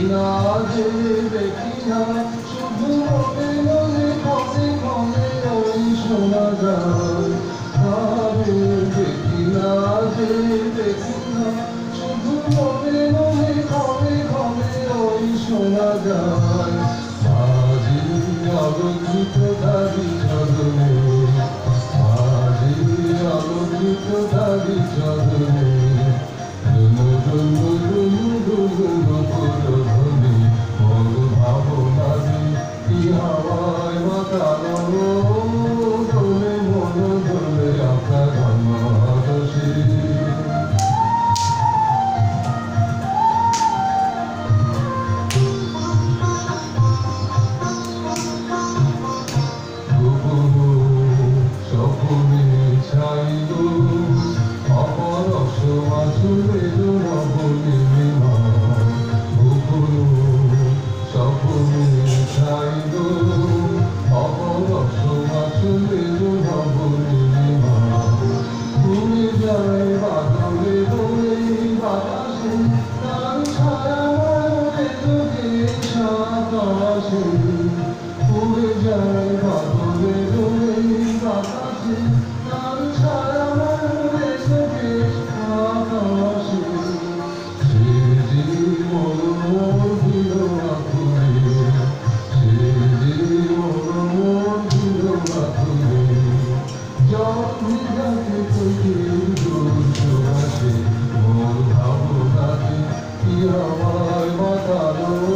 না যে দেখি না শুধু মনে মনে কবে কবে ওই শোনা যায় আরে দেখি না যে দেখি না শুধু মনে মনে কবে কবে ওই শোনা যায় আজি আলোকিত দাবি চলনে আজি আলোকিত দাবি চলনে হাওয়ায় মাতানো দোলে মন দোলে আপনার জন্মদশী স্বপ্নে ছাইল অপরশ মাছুলে নবনীলিমা স্বপ্নে ছাইল অপরশ মাছুলে নবনীলিমা ভুলে যায় বাদলে দোলে বাতাসে তার ছায়া মনে তোকে সাতাশে ভুলে যায় বাদলে দোলে বাতাসে তার ছায়া মনে তোকে সাতাশে সে জীবন মোর দিল আকুলে সে জীবন দিল আকুলে যখন যাকে তোকে দূর আসে মোর ভাবনাতে কি আমায় মাতালো